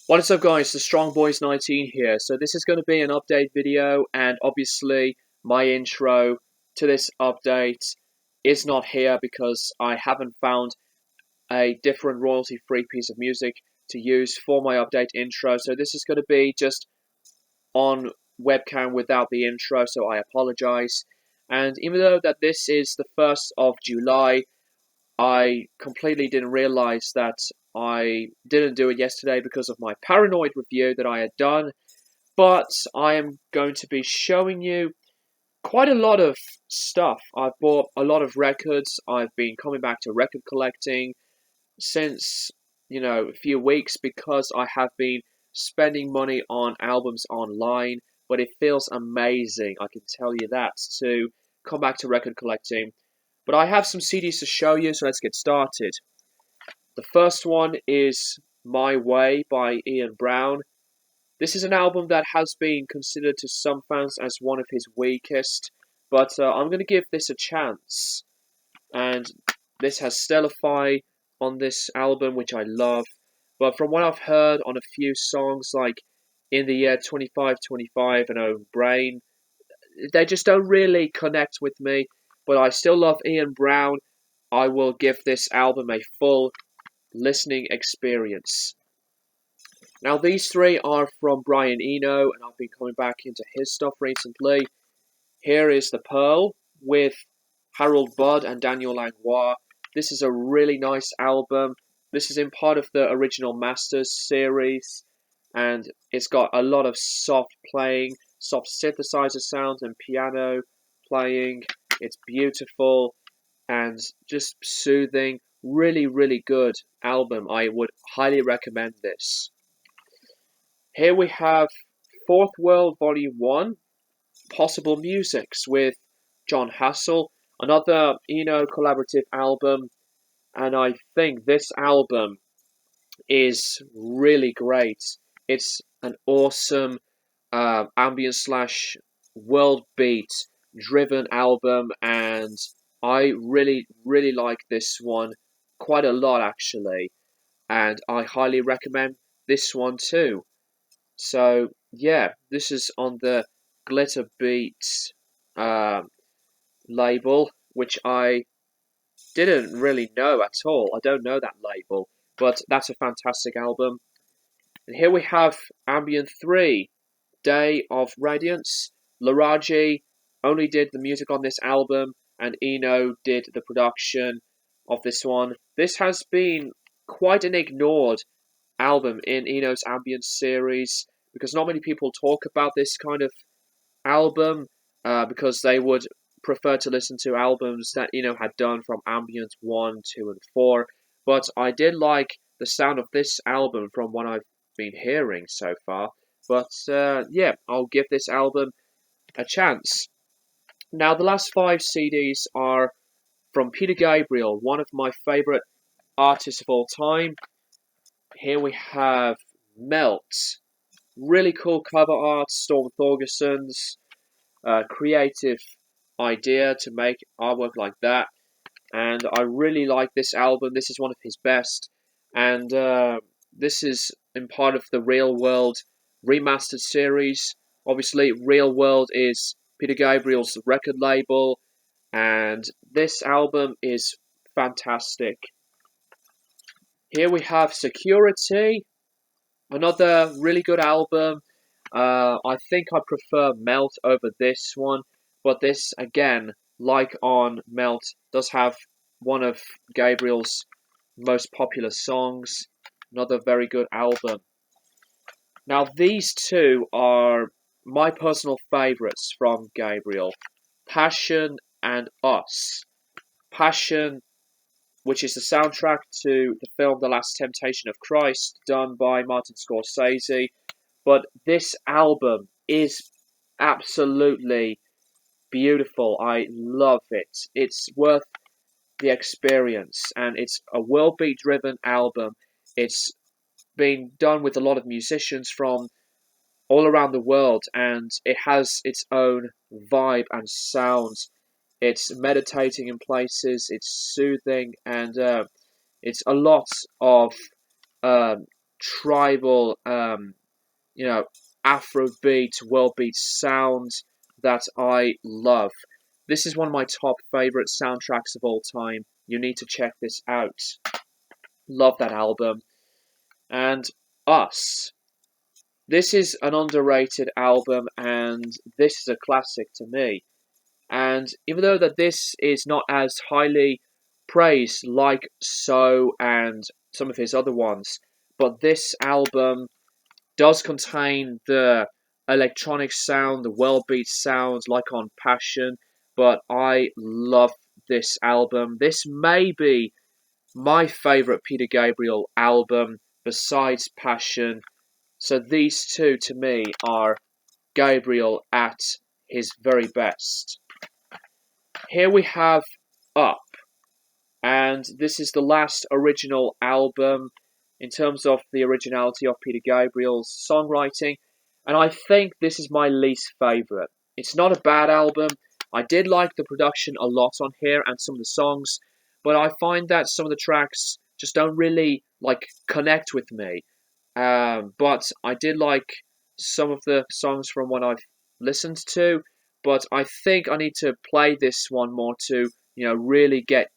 What is up guys, the Strong Boys 19 here. So this is going to be an update video, and obviously my intro to this update is not here because I haven't found a different royalty free piece of music to use for my update intro. So this is going to be just on webcam without the intro, so I apologize. And even though that this is the 1st of July, I completely didn't realize that I didn't do it yesterday because of my Paranoid review that I had done. But I am going to be showing you quite a lot of stuff. I've bought a lot of records. I've been coming back to record collecting since, a few weeks because I have been spending money on albums online. But it feels amazing, I can tell you that, to come back to record collecting. But I have some CDs to show you, so let's get started. The first one is My Way by Ian Brown. This is an album that has been considered to some fans as one of his weakest, but I'm going to give this a chance. And this has Stellify on this album, which I love. But from what I've heard on a few songs like In the Year 2525 and Oh Brain, they just don't really connect with me. But I still love Ian Brown. I will give this album a full listening experience. Now, these three are from Brian Eno, and I've been coming back into his stuff recently. Here is The Pearl with Harold Budd and Daniel Langlois. This is a really nice album. This is in part of the original Masters series, and it's got a lot of soft playing, soft synthesizer sounds and piano playing. It's beautiful and just soothing. Really, really good album. I would highly recommend this. Here we have Fourth World Volume 1, Possible Musics with Jon Hassell, another Eno collaborative album, and I think this album is really great. It's an awesome ambient slash world beat driven album, and I really, really like this one quite a lot actually, and I highly recommend this one too. So yeah, this is on the Glitter Beats label, which I didn't really know at all. I don't know that label, but that's a fantastic album. And here we have Ambient 3, Day of Radiance. Laraji only did the music on this album, and Eno did the production of this one. This has been quite an ignored album in Eno's ambient series because not many people talk about this kind of album because they would prefer to listen to albums that Eno had done from Ambient 1, 2, and 4. But I did like the sound of this album from what I've been hearing so far. But yeah, I'll give this album a chance. Now, the last 5 CDs are from Peter Gabriel, one of my favourite artists of all time. Here we have Melt. Really cool cover art, Storm Thorgerson's creative idea to make artwork like that. And I really like this album. This is one of his best. And this is in part of the Real World remastered series. Obviously, Real World is Peter Gabriel's record label. And this album is fantastic. Here we have Security, another really good album. I think I prefer Melt over this one, but this, again, like on Melt, does have one of Gabriel's most popular songs. Another very good album. Now, these two are my personal favourites from Gabriel. Passion and Us. Passion, which is the soundtrack to the film The Last Temptation of Christ, done by Martin Scorsese. But this album is absolutely beautiful. I love it. It's worth the experience, and it's a world beat driven album. It's been done with a lot of musicians from all around the world, and it has its own vibe and sound. It's meditating in places, it's soothing, and it's a lot of tribal, Afrobeat, world beat sound that I love. This is one of my top favorite soundtracks of all time. You need to check this out. Love that album. And Us. This is an underrated album, and this is a classic to me. And even though that this is not as highly praised like So and some of his other ones, but this album does contain the electronic sound, the well-beat sounds like on Passion, but I love this album. This may be my favourite Peter Gabriel album besides Passion. So these two to me are Gabriel at his very best. Here we have Up, and this is the last original album in terms of the originality of Peter Gabriel's songwriting, and I think this is my least favourite. It's not a bad album. I did like the production a lot on here and some of the songs, but I find that some of the tracks just don't really connect with me. But I did like some of the songs from what I've listened to, but I think I need to play this one more to really get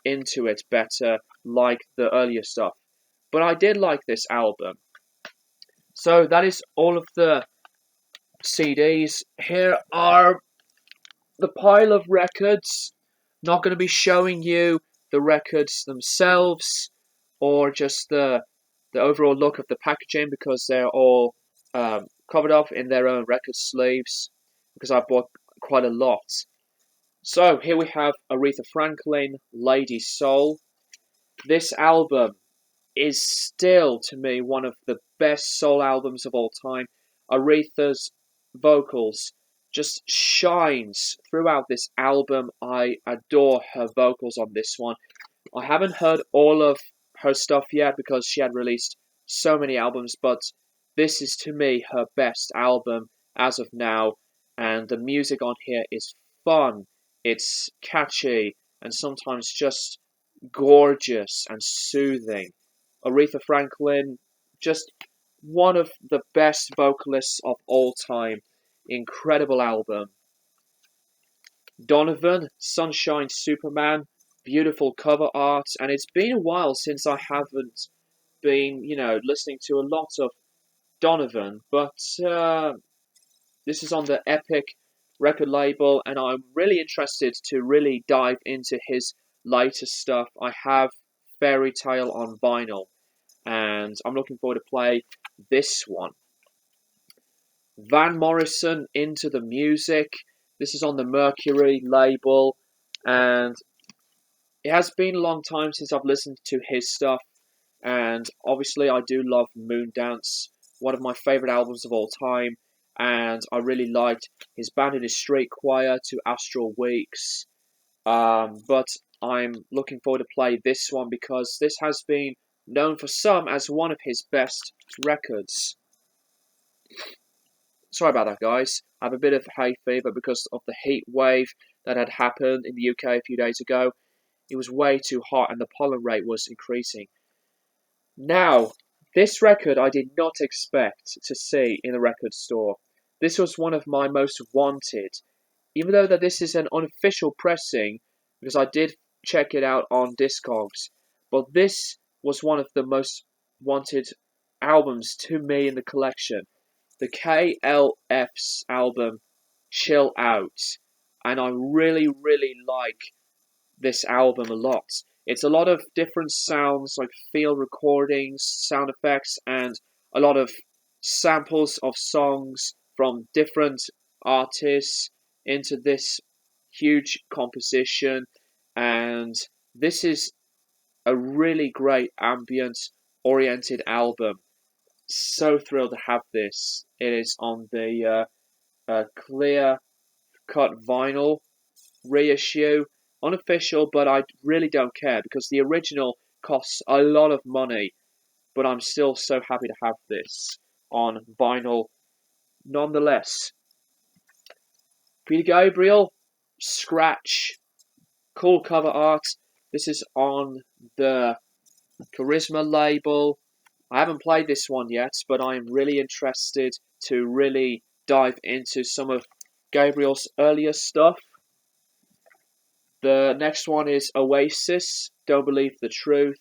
into it better, like the earlier stuff. But I did like this album. So that is all of the CDs. Here are the pile of records. Not going to be showing you the records themselves or just the overall look of the packaging because they're all covered up in their own record sleeves because I bought quite a lot. So here we have Aretha Franklin, Lady Soul. This album is still, to me, one of the best soul albums of all time. Aretha's vocals just shines throughout this album. I adore her vocals on this one. I haven't heard all of her stuff yet because she had released so many albums, but this is, to me, her best album as of now, and the music on here is fun, it's catchy, and sometimes just gorgeous and soothing. Aretha Franklin, just one of the best vocalists of all time. Incredible album. Donovan, Sunshine Superman, beautiful cover art, and it's been a while since I haven't been, listening to a lot of Donovan, but this is on the Epic record label, and I'm really interested to really dive into his latest stuff. I have Fairy Tale on vinyl, and I'm looking forward to play this one. Van Morrison, Into the Music. This is on the Mercury label, and it has been a long time since I've listened to his stuff, and obviously I do love Moondance, one of my favourite albums of all time, and I really liked his Band in the Street Choir to Astral Weeks, but I'm looking forward to play this one because this has been known for some as one of his best records. Sorry about that, guys. I have a bit of hay fever because of the heat wave that had happened in the UK a few days ago. It was way too hot and the pollen rate was increasing. Now, this record I did not expect to see in the record store. This was one of my most wanted, even though that this is an unofficial pressing, because I did check it out on Discogs, but this was one of the most wanted albums to me in the collection. The KLF's album, Chill Out, and I really, really like this album a lot. It's a lot of different sounds, like field recordings, sound effects, and a lot of samples of songs from different artists into this huge composition. And this is a really great ambient oriented album. So thrilled to have this. It is on the clear cut vinyl reissue, unofficial, but I really don't care because the original costs a lot of money. But I'm still so happy to have this on vinyl nonetheless. Peter Gabriel, Scratch, cool cover art. This is on the Charisma label, I haven't played this one yet, but I'm really interested to really dive into some of Gabriel's earlier stuff. The next one is Oasis, Don't Believe the Truth.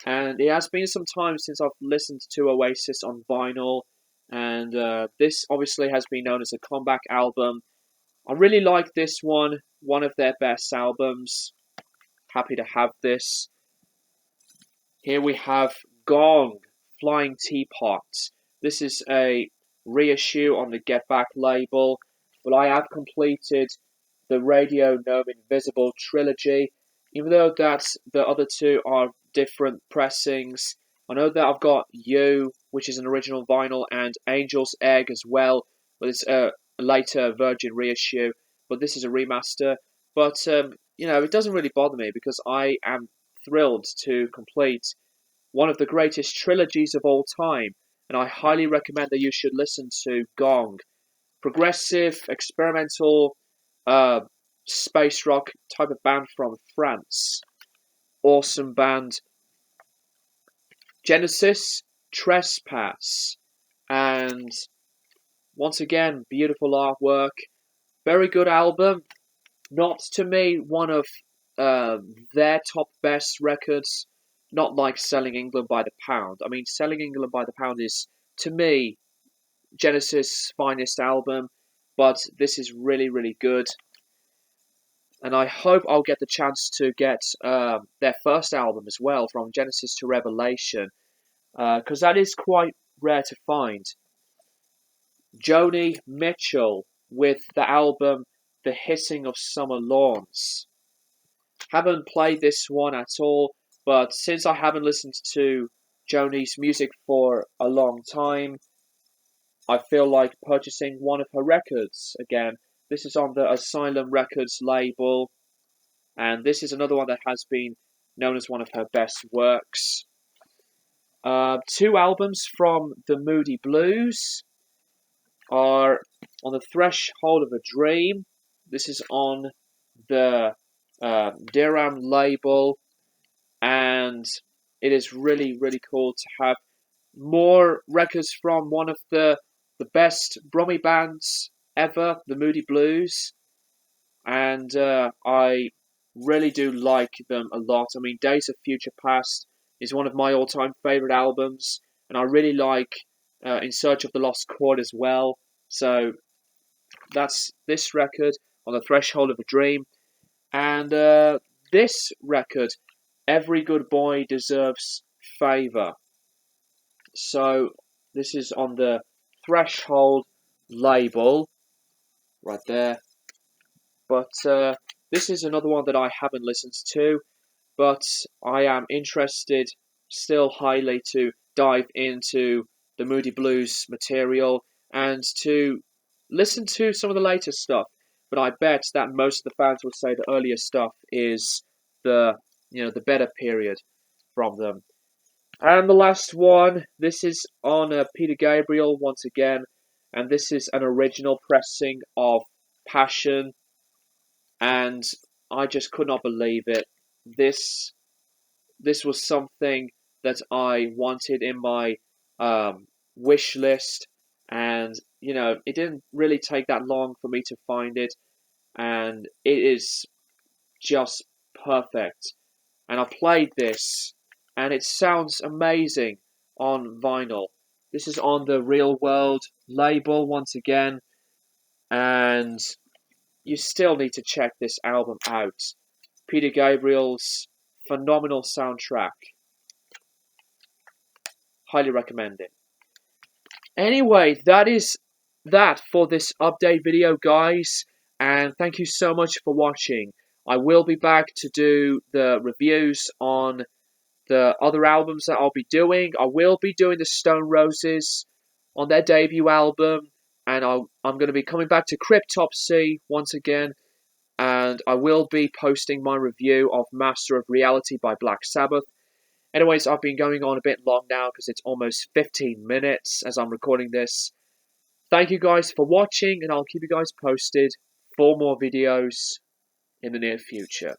And it has been some time since I've listened to Oasis on vinyl. And this obviously has been known as a comeback album. I really like this one of their best albums. Happy to have this. Here we have Gong, Flying Teapot. This is a reissue on the Get Back label, but I have completed the Radio Gnome Invisible trilogy, even though that's the other two are different pressings. I know that I've got You, which is an original vinyl, and Angel's Egg as well, but it's a later Virgin reissue, but this is a remaster. But, it doesn't really bother me because I am thrilled to complete one of the greatest trilogies of all time, and I highly recommend that you should listen to Gong. Progressive, experimental, uh, space rock type of band from France. Awesome band. Genesis, Trespass, and once again, beautiful artwork. Very good album. Not to me one of their top best records. Not like Selling England by the Pound. I mean, Selling England by the Pound is, to me, Genesis' finest album, but this is really, really good. And I hope I'll get the chance to get their first album as well, From Genesis to Revelation, because that is quite rare to find. Joni Mitchell with the album The Hissing of Summer Lawns. Haven't played this one at all, but since I haven't listened to Joni's music for a long time, I feel like purchasing one of her records again. This is on the Asylum Records label, and this is another one that has been known as one of her best works. Two albums from the Moody Blues are On the Threshold of a Dream. This is on the Diram label, and it is really, really cool to have more records from one of the best Brummy bands ever, the Moody Blues, and I really do like them a lot. I mean, Days of Future Past is one of my all-time favorite albums, and I really like In Search of the Lost Chord as well. So that's this record, On the Threshold of a Dream, and this record, Every Good Boy Deserves Favor. So this is on the Threshold label, right there. But this is another one that I haven't listened to, but I am interested still highly to dive into the Moody Blues material and to listen to some of the later stuff. But I bet that most of the fans will say the earlier stuff is the better period from them. And the last one, this is on Peter Gabriel once again, and this is an original pressing of Passion, and I just could not believe it. This was something that I wanted in my wish list, and it didn't really take that long for me to find it, and it is just perfect. And I played this, and it sounds amazing on vinyl. This is on the Real World label once again, and you still need to check this album out. Peter Gabriel's phenomenal soundtrack. Highly recommend it. Anyway, that is that for this update video, guys, and thank you so much for watching. I will be back to do the reviews on the other albums that I'll be doing. I will be doing the Stone Roses on their debut album, and I'm going to be coming back to Cryptopsy once again, and I will be posting my review of Master of Reality by Black Sabbath. Anyways, I've been going on a bit long now because it's almost 15 minutes as I'm recording this. Thank you guys for watching, and I'll keep you guys posted for more videos in the near future.